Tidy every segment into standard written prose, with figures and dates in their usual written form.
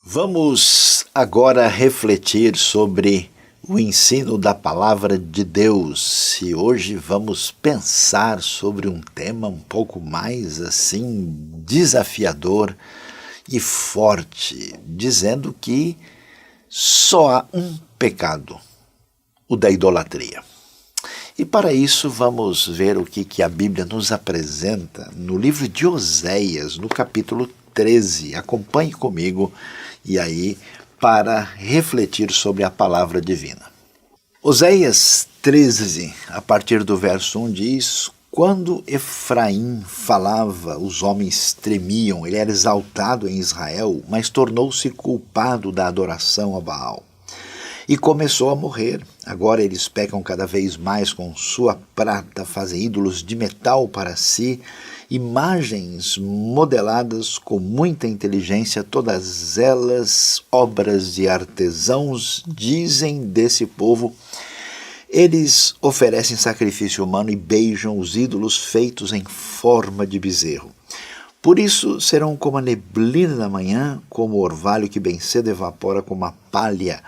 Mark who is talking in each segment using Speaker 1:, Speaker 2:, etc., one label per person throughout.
Speaker 1: Vamos agora refletir sobre o ensino da Palavra de Deus e hoje vamos pensar sobre um tema um pouco mais assim desafiador e forte, dizendo que só há um pecado, o da idolatria. E para isso vamos ver o que a Bíblia nos apresenta no livro de Oséias, no capítulo 13. Acompanhe comigo e aí para refletir sobre a palavra divina. Oséias 13, a partir do verso 1 diz: Quando Efraim falava, os homens tremiam, ele era exaltado em Israel, mas tornou-se culpado da adoração a Baal. E começou a morrer. Agora eles pecam cada vez mais com sua prata, fazem ídolos de metal para si, imagens modeladas com muita inteligência, todas elas obras de artesãos, dizem desse povo. Eles oferecem sacrifício humano e beijam os ídolos feitos em forma de bezerro. Por isso serão como a neblina da manhã, como o orvalho que bem cedo evapora, como a palha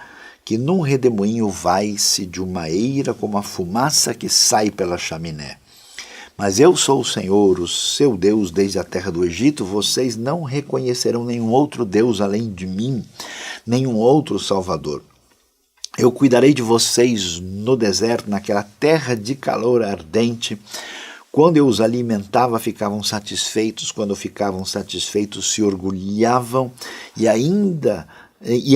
Speaker 1: que num redemoinho vai-se de uma eira, como a fumaça que sai pela chaminé. Mas eu sou o Senhor, o seu Deus, desde a terra do Egito. Vocês não reconhecerão nenhum outro Deus além de mim, nenhum outro Salvador. Eu cuidarei de vocês no deserto, naquela terra de calor ardente. Quando eu os alimentava, ficavam satisfeitos. Quando ficavam satisfeitos, se orgulhavam e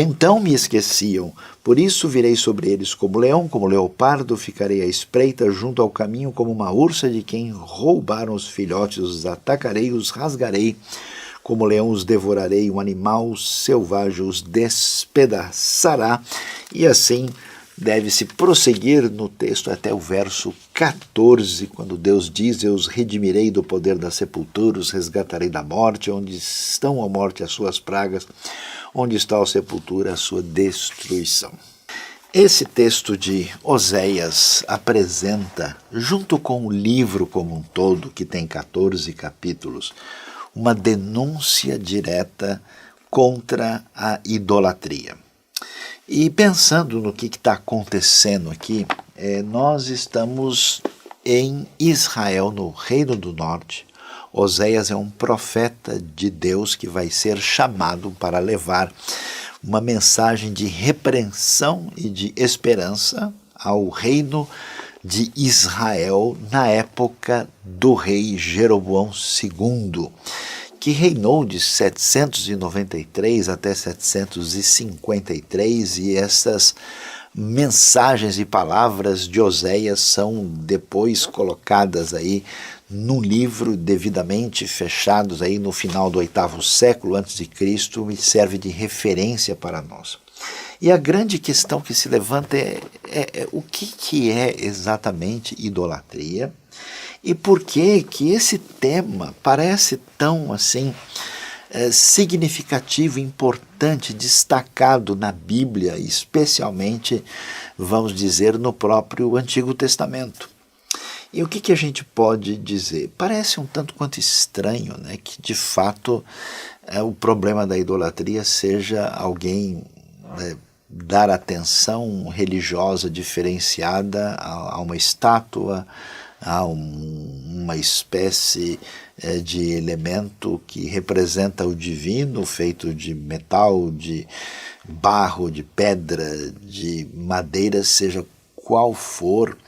Speaker 1: então me esqueciam. Por isso virei sobre eles como leão, como leopardo, ficarei à espreita junto ao caminho como uma ursa de quem roubaram os filhotes, os atacarei, os rasgarei, como leão os devorarei, um animal selvagem os despedaçará. E assim deve-se prosseguir no texto até o verso 14, quando Deus diz: Eu os redimirei do poder da sepultura, os resgatarei da morte, onde estão a morte as suas pragas, onde está a sepultura a sua destruição. Esse texto de Oséias apresenta, junto com o livro como um todo, que tem 14 capítulos, uma denúncia direta contra a idolatria. E pensando no que está acontecendo aqui, nós estamos em Israel, no Reino do Norte. Oséias é um profeta de Deus que vai ser chamado para levar uma mensagem de repreensão e de esperança ao reino de Israel na época do rei Jeroboão II, que reinou de 793 até 753, e essas mensagens e palavras de Oséias são depois colocadas aí num livro devidamente fechados aí no final do 8º século a.C. e serve de referência para nós. E a grande questão que se levanta é o que é exatamente idolatria e por que esse tema parece tão assim significativo, importante, destacado na Bíblia, especialmente, vamos dizer, no próprio Antigo Testamento. E o que a gente pode dizer? Parece um tanto quanto estranho, né, que de fato o problema da idolatria seja alguém dar atenção religiosa diferenciada a uma estátua, a uma espécie de elemento que representa o divino, feito de metal, de barro, de pedra, de madeira, seja qual for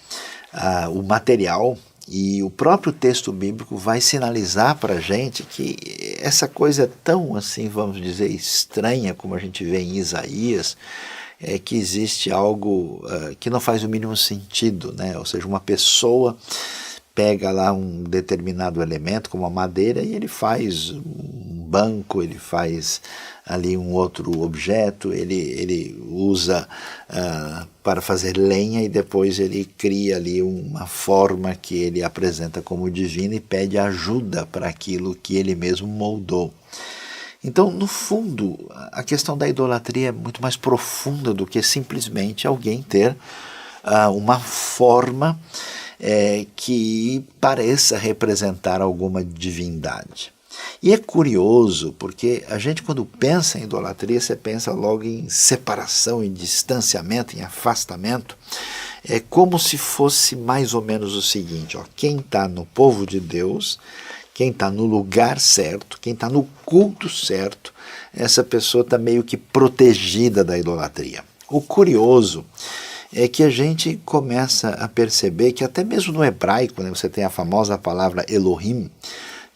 Speaker 1: o material. E o próprio texto bíblico vai sinalizar para a gente que essa coisa é tão, assim, vamos dizer, estranha, como a gente vê em Isaías, que existe algo que não faz o mínimo sentido, né? Ou seja, uma pessoa pega lá um determinado elemento, como a madeira, e ele faz um banco, ele faz ali um outro objeto, ele usa para fazer lenha e depois ele cria ali uma forma que ele apresenta como divina e pede ajuda para aquilo que ele mesmo moldou. Então, no fundo, a questão da idolatria é muito mais profunda do que simplesmente alguém ter uma forma que pareça representar alguma divindade. E é curioso, porque a gente quando pensa em idolatria, você pensa logo em separação, em distanciamento, em afastamento. É como se fosse mais ou menos o seguinte, ó, quem está no povo de Deus, quem está no lugar certo, quem está no culto certo, essa pessoa está meio que protegida da idolatria. O curioso é que a gente começa a perceber que até mesmo no hebraico, né, você tem a famosa palavra Elohim,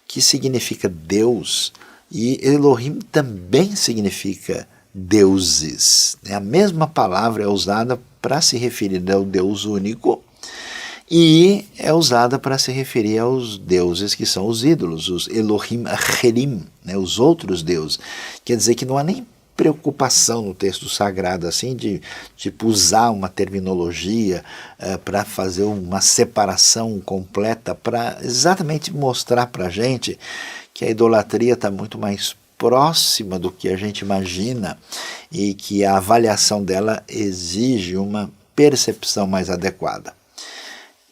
Speaker 1: que significa Deus, e Elohim também significa deuses. A mesma palavra é usada para se referir ao Deus único e é usada para se referir aos deuses que são os ídolos, os Elohim Acherim, né, os outros deuses. Quer dizer que não há nem preocupação no texto sagrado assim de tipo usar uma terminologia para fazer uma separação completa, para exatamente mostrar para a gente que a idolatria está muito mais próxima do que a gente imagina e que a avaliação dela exige uma percepção mais adequada.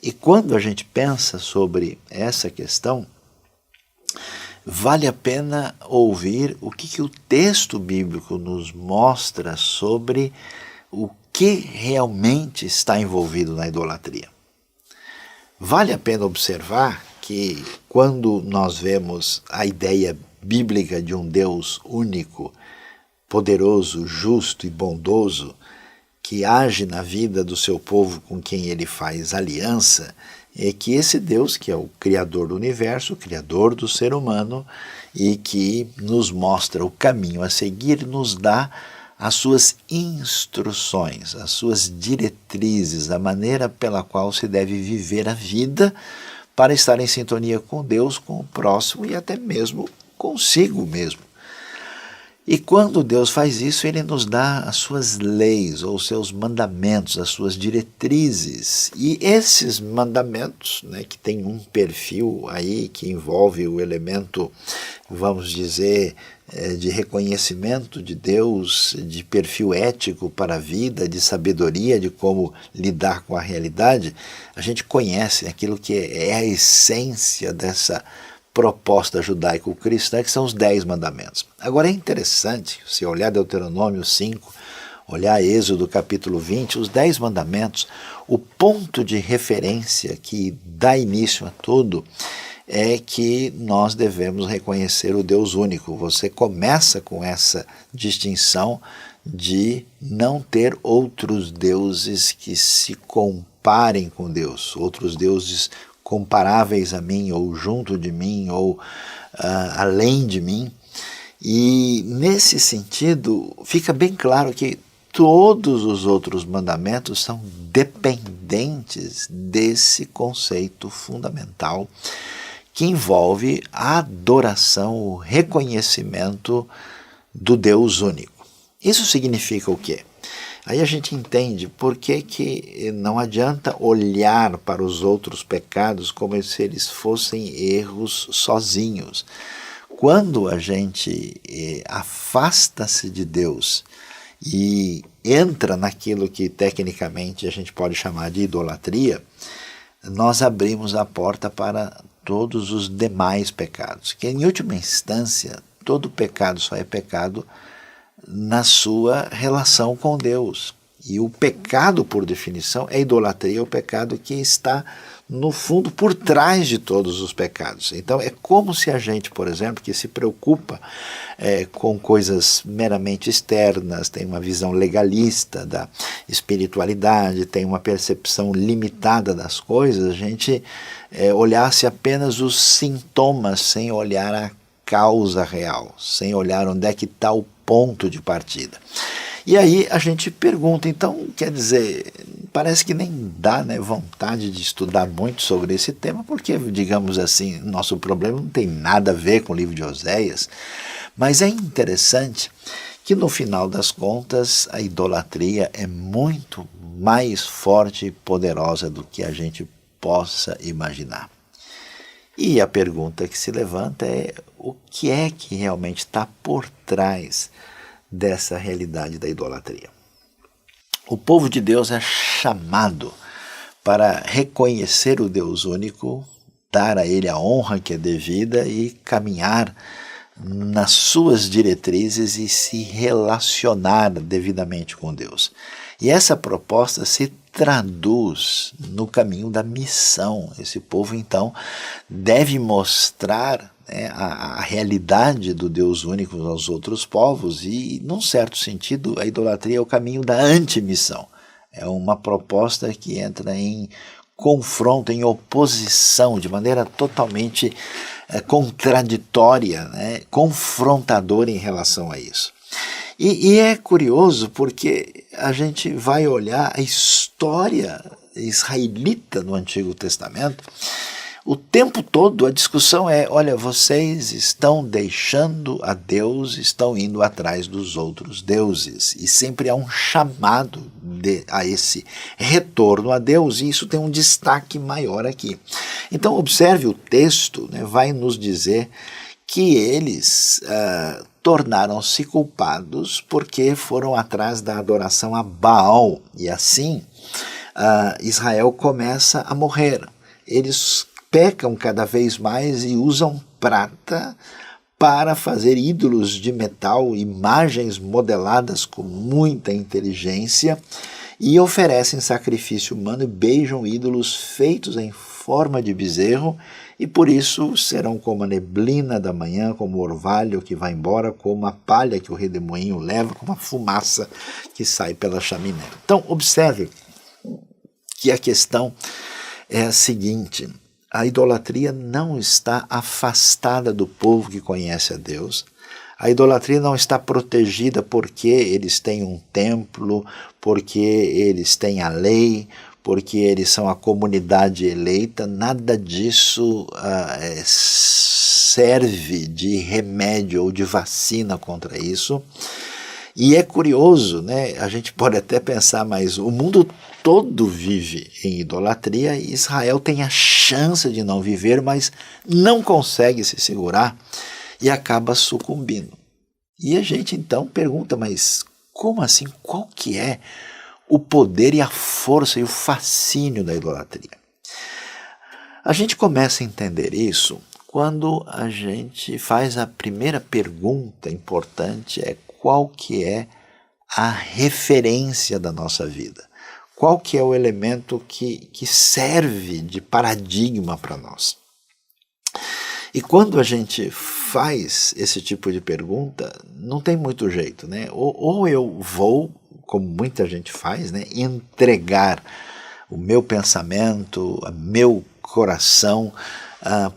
Speaker 1: E quando a gente pensa sobre essa questão, vale a pena ouvir o que o texto bíblico nos mostra sobre o que realmente está envolvido na idolatria. Vale a pena observar que quando nós vemos a ideia bíblica de um Deus único, poderoso, justo e bondoso, que age na vida do seu povo com quem ele faz aliança, é que esse Deus, que é o Criador do universo, o Criador do ser humano, e que nos mostra o caminho a seguir, nos dá as suas instruções, as suas diretrizes, a maneira pela qual se deve viver a vida para estar em sintonia com Deus, com o próximo e até mesmo consigo mesmo. E quando Deus faz isso, Ele nos dá as suas leis, ou os seus mandamentos, as suas diretrizes. E esses mandamentos, né, que tem um perfil aí que envolve o elemento, vamos dizer, de reconhecimento de Deus, de perfil ético para a vida, de sabedoria, de como lidar com a realidade, a gente conhece aquilo que é a essência dessa proposta judaico-cristã, que são os 10 mandamentos. Agora é interessante, se olhar Deuteronômio 5, olhar Êxodo capítulo 20, os 10 mandamentos, o ponto de referência que dá início a tudo é que nós devemos reconhecer o Deus único. Você começa com essa distinção de não ter outros deuses que se comparem com Deus, outros deuses comparáveis a mim, ou junto de mim, ou além de mim. E nesse sentido, fica bem claro que todos os outros mandamentos são dependentes desse conceito fundamental que envolve a adoração, o reconhecimento do Deus único. Isso significa o quê? Aí a gente entende por que não adianta olhar para os outros pecados como se eles fossem erros sozinhos. Quando a gente afasta-se de Deus e entra naquilo que tecnicamente a gente pode chamar de idolatria, nós abrimos a porta para todos os demais pecados, que em última instância todo pecado só é pecado na sua relação com Deus. E o pecado, por definição, é idolatria, é o pecado que está, no fundo, por trás de todos os pecados. Então é como se a gente, por exemplo, que se preocupa com coisas meramente externas, tem uma visão legalista da espiritualidade, tem uma percepção limitada das coisas, a gente olhasse apenas os sintomas sem olhar a causa real, sem olhar onde é que está o ponto de partida. E aí a gente pergunta, então, quer dizer, parece que nem dá, né, vontade de estudar muito sobre esse tema, porque, digamos assim, nosso problema não tem nada a ver com o livro de Oséias, mas é interessante que no final das contas a idolatria é muito mais forte e poderosa do que a gente possa imaginar. E a pergunta que se levanta é o que é que realmente está por trás dessa realidade da idolatria. O povo de Deus é chamado para reconhecer o Deus único, dar a Ele a honra que é devida e caminhar nas suas diretrizes e se relacionar devidamente com Deus. E essa proposta se traduz no caminho da missão. Esse povo, então, deve mostrar, né, a realidade do Deus único aos outros povos e, num certo sentido, a idolatria é o caminho da antimissão. É uma proposta que entra em confronto, em oposição, de maneira totalmente contraditória, né, confrontadora em relação a isso. E é curioso porque a gente vai olhar a história israelita no Antigo Testamento. O tempo todo a discussão é, olha, vocês estão deixando a Deus, estão indo atrás dos outros deuses. E sempre há um chamado a esse retorno a Deus, e isso tem um destaque maior aqui. Então observe o texto, né, vai nos dizer que eles tornaram-se culpados porque foram atrás da adoração a Baal. E assim Israel começa a morrer. Eles pecam cada vez mais e usam prata para fazer ídolos de metal, imagens modeladas com muita inteligência, e oferecem sacrifício humano e beijam ídolos feitos em forma de bezerro, e por isso serão como a neblina da manhã, como o orvalho que vai embora, como a palha que o redemoinho leva, como a fumaça que sai pela chaminé. Então observe que a questão é a seguinte: a idolatria não está afastada do povo que conhece a Deus. A idolatria não está protegida porque eles têm um templo, porque eles têm a lei, porque eles são a comunidade eleita. Nada disso serve de remédio ou de vacina contra isso. E é curioso, né? A gente pode até pensar, mas o mundo todo vive em idolatria e Israel tem a chance de não viver, mas não consegue se segurar e acaba sucumbindo. E a gente então pergunta, mas como assim? Qual que é o poder e a força e o fascínio da idolatria? A gente começa a entender isso quando a gente faz a primeira pergunta importante, é qual que é a referência da nossa vida? Qual que é o elemento que serve de paradigma para nós? E quando a gente faz esse tipo de pergunta, não tem muito jeito, né? Ou eu vou, como muita gente faz, né, entregar o meu pensamento, o meu coração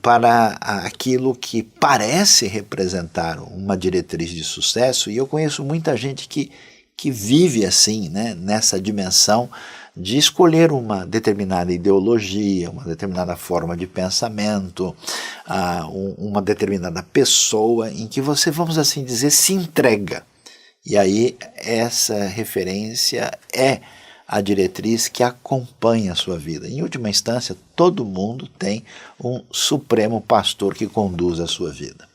Speaker 1: para aquilo que parece representar uma diretriz de sucesso, e eu conheço muita gente que vive assim, né, nessa dimensão de escolher uma determinada ideologia, uma determinada forma de pensamento, uma determinada pessoa em que você, vamos assim dizer, se entrega. E aí essa referência é a diretriz que acompanha a sua vida. Em última instância, todo mundo tem um supremo pastor que conduz a sua vida.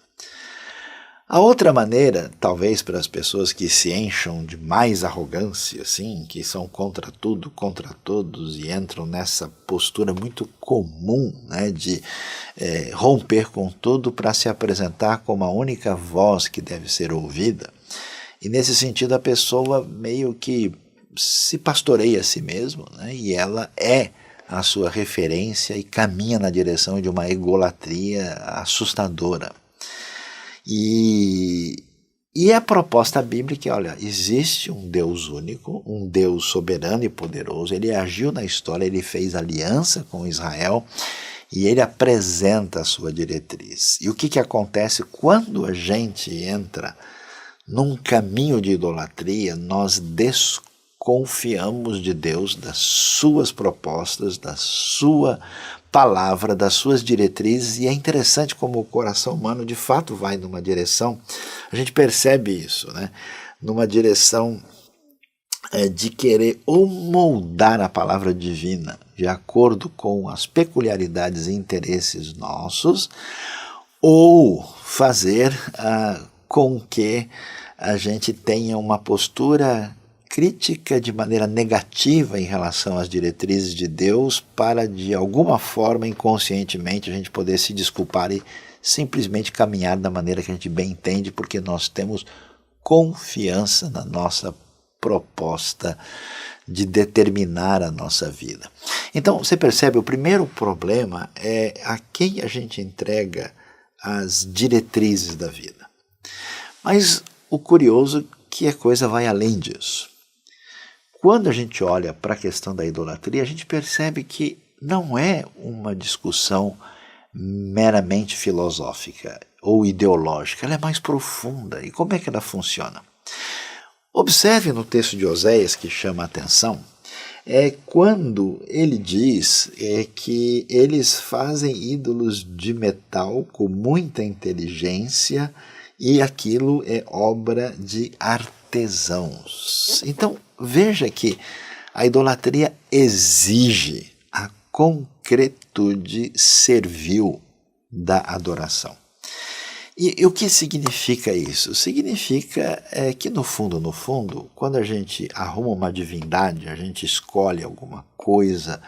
Speaker 1: A outra maneira, talvez para as pessoas que se encham de mais arrogância, assim, que são contra tudo, contra todos, e entram nessa postura muito comum, né, de romper com tudo para se apresentar como a única voz que deve ser ouvida. E nesse sentido a pessoa meio que se pastoreia a si mesma, né, e ela é a sua referência e caminha na direção de uma egolatria assustadora. E a proposta bíblica é, olha, existe um Deus único, um Deus soberano e poderoso, ele agiu na história, ele fez aliança com Israel e ele apresenta a sua diretriz. E o que acontece quando a gente entra num caminho de idolatria? Nós desconfiamos de Deus, das suas propostas, da sua palavra, das suas diretrizes, e é interessante como o coração humano de fato vai numa direção, a gente percebe isso, né? Numa direção de querer ou moldar a palavra divina de acordo com as peculiaridades e interesses nossos, ou fazer com que a gente tenha uma postura crítica de maneira negativa em relação às diretrizes de Deus para, de alguma forma, inconscientemente, a gente poder se desculpar e simplesmente caminhar da maneira que a gente bem entende, porque nós temos confiança na nossa proposta de determinar a nossa vida. Então, você percebe, o primeiro problema é a quem a gente entrega as diretrizes da vida. Mas o curioso é que a coisa vai além disso. Quando a gente olha para a questão da idolatria, a gente percebe que não é uma discussão meramente filosófica ou ideológica, ela é mais profunda. E como é que ela funciona? Observe no texto de Oséias, que chama a atenção, quando ele diz que eles fazem ídolos de metal com muita inteligência e aquilo é obra de artesãos. Então, veja que a idolatria exige a concretude servil da adoração. E o que significa isso? Significa que no fundo, quando a gente arruma uma divindade, a gente escolhe alguma coisa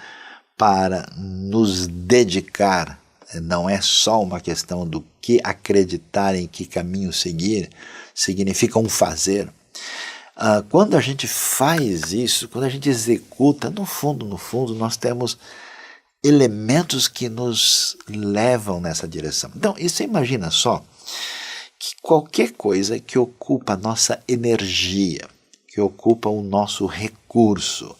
Speaker 1: para nos dedicar, não é só uma questão do que acreditar, em que caminho seguir, significa um fazer. Quando a gente faz isso, quando a gente executa, no fundo, nós temos elementos que nos levam nessa direção. Então, você imagina só que qualquer coisa que ocupa a nossa energia, que ocupa o nosso recurso,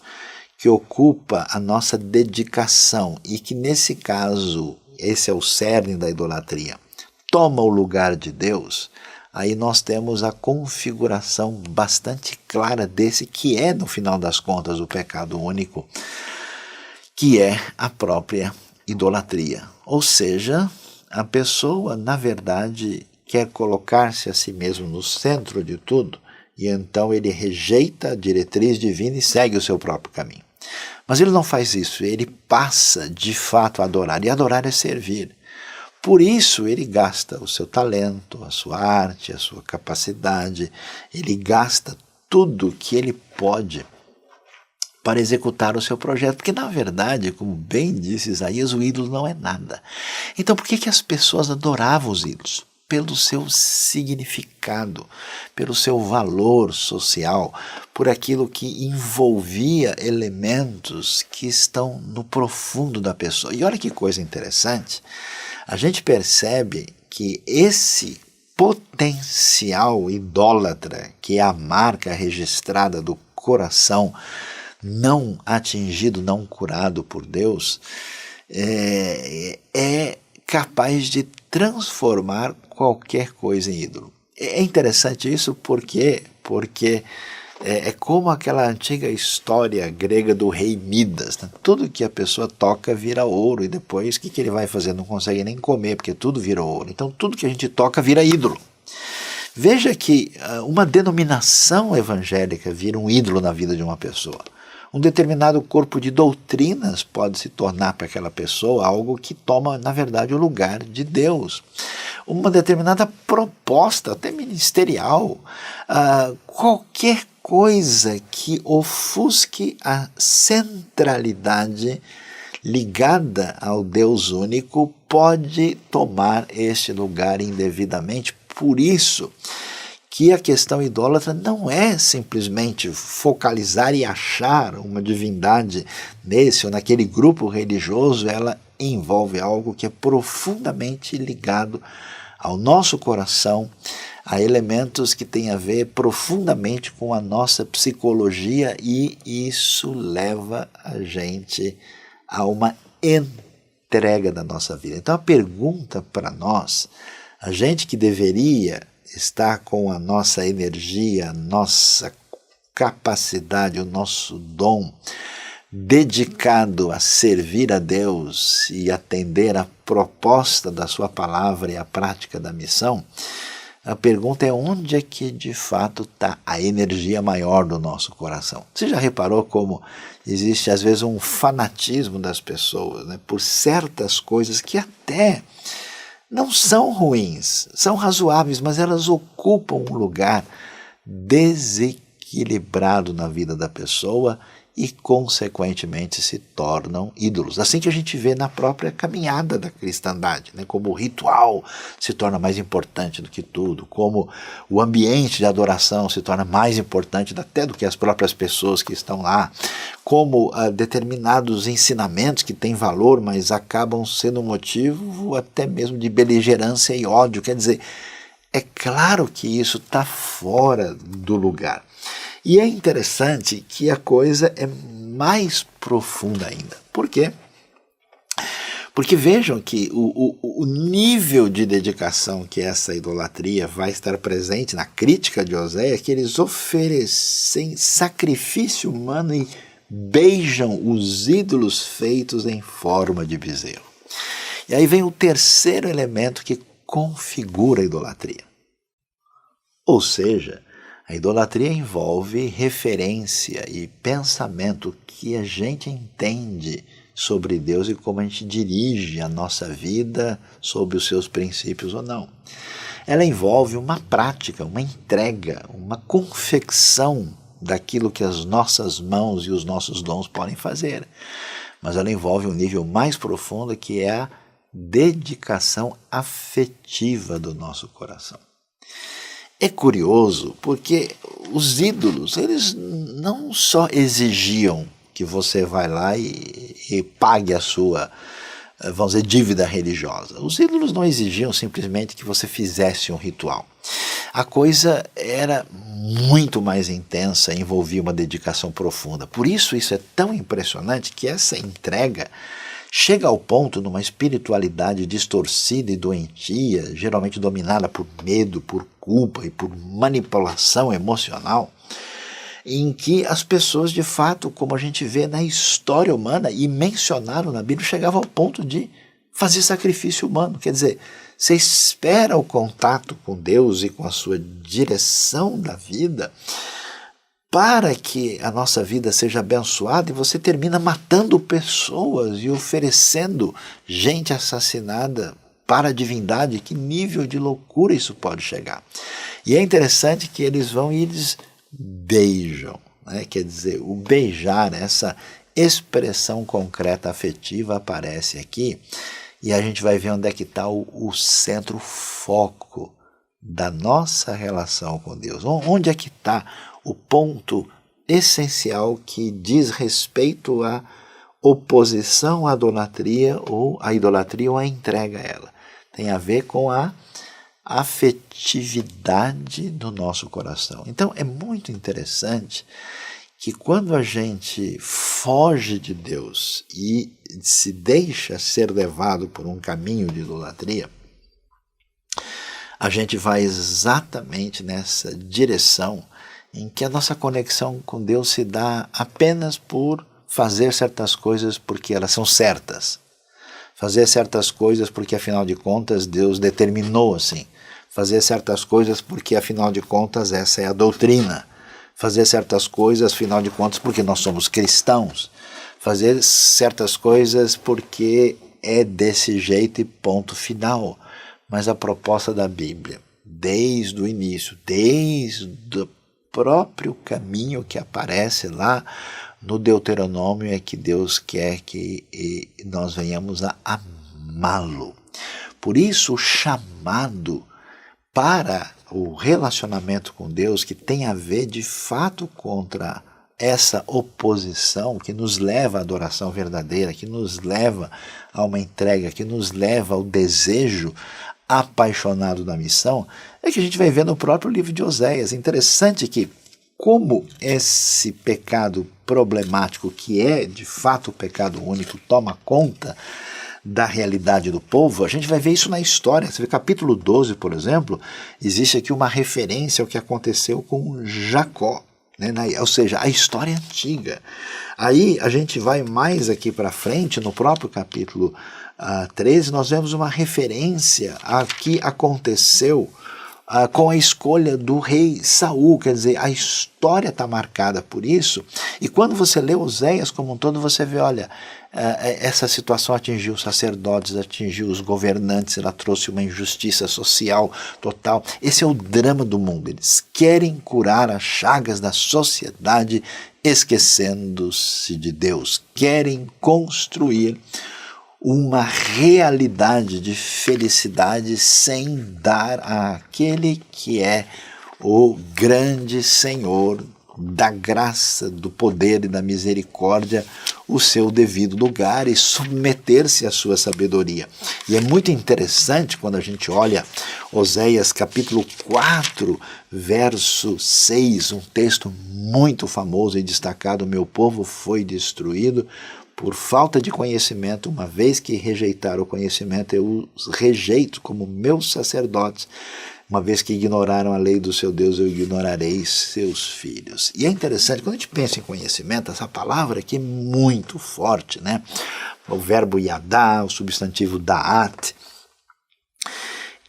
Speaker 1: que ocupa a nossa dedicação e que nesse caso, esse é o cerne da idolatria, toma o lugar de Deus, aí nós temos a configuração bastante clara desse que é, no final das contas, o pecado único, que é a própria idolatria. Ou seja, a pessoa, na verdade, quer colocar-se a si mesmo no centro de tudo, e então ele rejeita a diretriz divina e segue o seu próprio caminho. Mas ele não faz isso, ele passa de fato a adorar, e adorar é servir. Por isso ele gasta o seu talento, a sua arte, a sua capacidade, ele gasta tudo que ele pode para executar o seu projeto, porque na verdade, como bem disse Isaías, o ídolo não é nada. Então por que as pessoas adoravam os ídolos? Pelo seu significado, pelo seu valor social, por aquilo que envolvia elementos que estão no profundo da pessoa. E olha que coisa interessante, a gente percebe que esse potencial idólatra, que é a marca registrada do coração não atingido, não curado por Deus, é capaz de transformar qualquer coisa em ídolo. É interessante isso porque é como aquela antiga história grega do rei Midas, né? Tudo que a pessoa toca vira ouro e depois o que ele vai fazer? Não consegue nem comer porque tudo vira ouro. Então tudo que a gente toca vira ídolo. Veja que uma denominação evangélica vira um ídolo na vida de uma pessoa. Um determinado corpo de doutrinas pode se tornar para aquela pessoa algo que toma, na verdade, o lugar de Deus. Uma determinada proposta, até ministerial, qualquer coisa que ofusque a centralidade ligada ao Deus único pode tomar este lugar indevidamente. Por isso que a questão idólatra não é simplesmente focalizar e achar uma divindade nesse ou naquele grupo religioso, ela envolve algo que é profundamente ligado ao nosso coração, a elementos que têm a ver profundamente com a nossa psicologia, e isso leva a gente a uma entrega da nossa vida. Então a pergunta para nós, a gente que deveria estar com a nossa energia, a nossa capacidade, o nosso dom dedicado a servir a Deus e atender a proposta da sua palavra e a prática da missão, a pergunta é onde é que de fato está a energia maior do nosso coração. Você já reparou como existe às vezes um fanatismo das pessoas, né, por certas coisas que até não são ruins, são razoáveis, mas elas ocupam um lugar desequilibrado desequilibrado na vida da pessoa e, consequentemente, se tornam ídolos. Assim que a gente vê na própria caminhada da cristandade, né? Como o ritual se torna mais importante do que tudo, como o ambiente de adoração se torna mais importante até do que as próprias pessoas que estão lá, como determinados ensinamentos que têm valor, mas acabam sendo motivo até mesmo de beligerância e ódio. Quer dizer, é claro que isso está fora do lugar. E é interessante que a coisa é mais profunda ainda. Por quê? Porque vejam que o nível de dedicação que essa idolatria vai estar presente na crítica de Oséias, que eles oferecem sacrifício humano e beijam os ídolos feitos em forma de bezerro. E aí vem o terceiro elemento que configura a idolatria. Ou seja, a idolatria envolve referência e pensamento que a gente entende sobre Deus e como a gente dirige a nossa vida sob os seus princípios ou não. Ela envolve uma prática, uma entrega, uma confecção daquilo que as nossas mãos e os nossos dons podem fazer. Mas ela envolve um nível mais profundo, que é a dedicação afetiva do nosso coração. É curioso porque os ídolos, eles não só exigiam que você vá lá e pague a sua, vamos dizer, dívida religiosa. Os ídolos não exigiam simplesmente que você fizesse um ritual. A coisa era muito mais intensa, envolvia uma dedicação profunda. Por isso é tão impressionante que essa entrega chega ao ponto, numa espiritualidade distorcida e doentia, geralmente dominada por medo, por culpa e por manipulação emocional, em que as pessoas, de fato, como a gente vê na história humana e mencionaram na Bíblia, chegavam ao ponto de fazer sacrifício humano. Quer dizer, você espera o contato com Deus e com a sua direção da vida para que a nossa vida seja abençoada, e você termina matando pessoas e oferecendo gente assassinada para a divindade. Que nível de loucura isso pode chegar? E é interessante que eles vão e eles beijam, né? Quer dizer, o beijar, essa expressão concreta afetiva aparece aqui, e a gente vai ver onde é que está o centro, o foco da nossa relação com Deus. Onde é que está o ponto essencial que diz respeito à oposição à idolatria ou à entrega a ela? Tem a ver com a afetividade do nosso coração. Então é muito interessante que quando a gente foge de Deus e se deixa ser levado por um caminho de idolatria, a gente vai exatamente nessa direção em que a nossa conexão com Deus se dá apenas por fazer certas coisas porque elas são certas. Fazer certas coisas porque, afinal de contas, Deus determinou assim. Fazer certas coisas porque, afinal de contas, essa é a doutrina. Fazer certas coisas, afinal de contas, porque nós somos cristãos. Fazer certas coisas porque é desse jeito e ponto final. Mas a proposta da Bíblia, desde o início, desde o próprio caminho que aparece lá no Deuteronômio, é que Deus quer que nós venhamos a amá-lo. Por isso o chamado para o relacionamento com Deus, que tem a ver de fato contra essa oposição que nos leva à adoração verdadeira, que nos leva a uma entrega, que nos leva ao desejo apaixonado da missão, é que a gente vai ver no próprio livro de Oséias. Interessante que, como esse pecado problemático, que é de fato o pecado único, toma conta da realidade do povo, a gente vai ver isso na história. Você vê capítulo 12, por exemplo, existe aqui uma referência ao que aconteceu com Jacó, né? Ou seja, a história antiga. Aí a gente vai mais aqui para frente, no próprio capítulo 13, nós vemos uma referência a que aconteceu com a escolha do rei Saul. Quer dizer, a história está marcada por isso, e quando você lê Oséias como um todo, você vê, olha, essa situação atingiu os sacerdotes, atingiu os governantes, ela trouxe uma injustiça social total. Esse é o drama do mundo. Eles querem curar as chagas da sociedade, esquecendo-se de Deus. Querem construir uma realidade de felicidade sem dar àquele que é o grande Senhor da graça, do poder e da misericórdia o seu devido lugar e submeter-se à sua sabedoria. E é muito interessante quando a gente olha Oséias capítulo 4, verso 6, um texto muito famoso e destacado: meu povo foi destruído por falta de conhecimento, uma vez que rejeitaram o conhecimento, eu os rejeito como meus sacerdotes. Uma vez que ignoraram a lei do seu Deus, eu ignorarei seus filhos. E é interessante, quando a gente pensa em conhecimento, essa palavra aqui é muito forte, né? O verbo yadá, o substantivo da'at,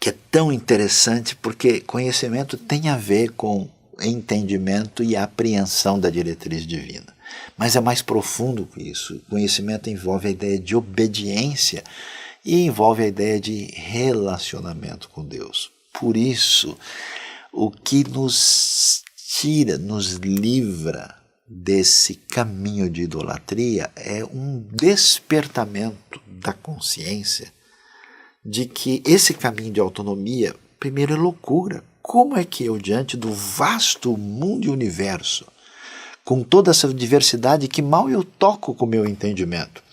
Speaker 1: que é tão interessante porque conhecimento tem a ver com entendimento e apreensão da diretriz divina. Mas é mais profundo que isso. O conhecimento envolve a ideia de obediência e envolve a ideia de relacionamento com Deus. Por isso, o que nos tira, nos livra desse caminho de idolatria é um despertamento da consciência de que esse caminho de autonomia, primeiro, é loucura. Como é que eu, diante do vasto mundo e universo, com toda essa diversidade que mal eu toco com o meu entendimento,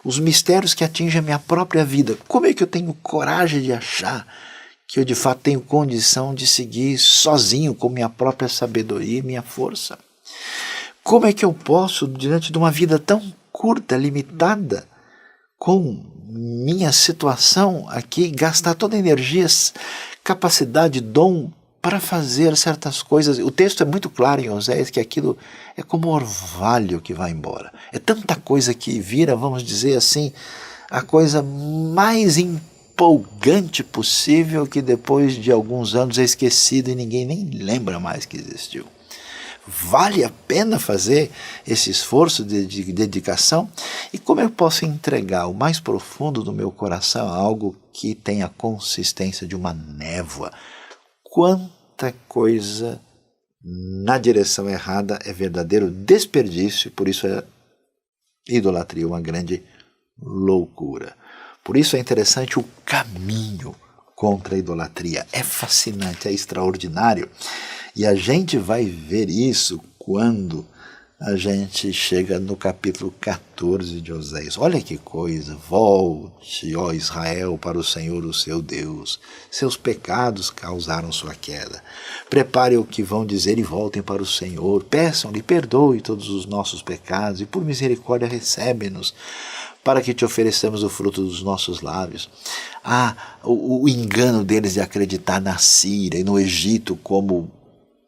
Speaker 1: os mistérios que atingem a minha própria vida, como é que eu tenho coragem de achar que eu de fato tenho condição de seguir sozinho com minha própria sabedoria e minha força? Como é que eu posso, diante de uma vida tão curta, limitada, com minha situação aqui, gastar toda a energia, capacidade, dom para fazer certas coisas? O texto é muito claro em Oséias que aquilo é como orvalho que vai embora. É tanta coisa que vira, vamos dizer assim, a coisa mais empolgante possível, que depois de alguns anos é esquecido e ninguém nem lembra mais que existiu. Vale a pena fazer esse esforço de dedicação? E como eu posso entregar o mais profundo do meu coração a algo que tem a consistência de uma névoa? Quanta coisa na direção errada é verdadeiro desperdício, por isso é idolatria, uma grande loucura. Por isso é interessante o caminho contra a idolatria. É fascinante, é extraordinário. E a gente vai ver isso quando a gente chega no capítulo 14 de Oséias. Olha que coisa! Volte, ó Israel, para o Senhor, o seu Deus. Seus pecados causaram sua queda. Prepare o que vão dizer e voltem para o Senhor. Peçam-lhe, perdoe todos os nossos pecados e por misericórdia recebe-nos, para que te ofereçamos o fruto dos nossos lábios. O engano deles de acreditar na Síria e no Egito como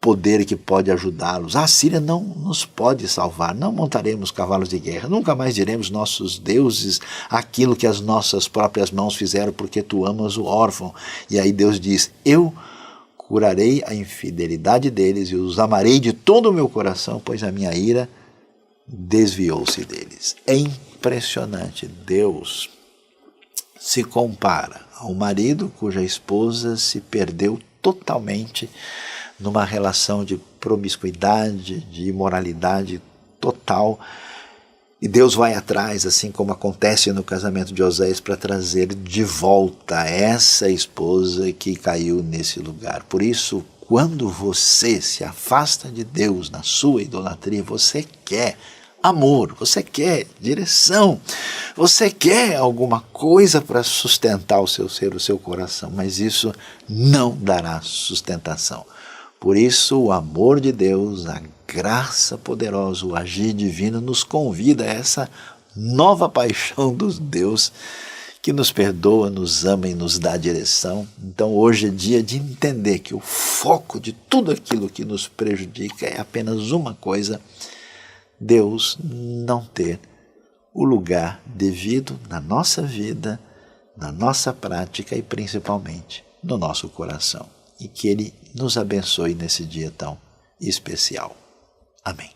Speaker 1: poder que pode ajudá-los. A Síria não nos pode salvar, não montaremos cavalos de guerra, nunca mais diremos nossos deuses aquilo que as nossas próprias mãos fizeram, porque tu amas o órfão. E aí Deus diz: eu curarei a infidelidade deles e os amarei de todo o meu coração, pois a minha ira desviou-se deles. É impressionante. Deus se compara ao marido cuja esposa se perdeu totalmente numa relação de promiscuidade, de imoralidade total. E Deus vai atrás, assim como acontece no casamento de Oséias, para trazer de volta essa esposa que caiu nesse lugar. Por isso, quando você se afasta de Deus na sua idolatria, você quer amor, você quer direção, você quer alguma coisa para sustentar o seu ser, o seu coração, mas isso não dará sustentação. Por isso, o amor de Deus, a graça poderosa, o agir divino nos convida a essa nova paixão dos Deus que nos perdoa, nos ama e nos dá direção. Então hoje é dia de entender que o foco de tudo aquilo que nos prejudica é apenas uma coisa: Deus não ter o lugar devido na nossa vida, na nossa prática e principalmente no nosso coração. E que Ele nos abençoe nesse dia tão especial. Amém.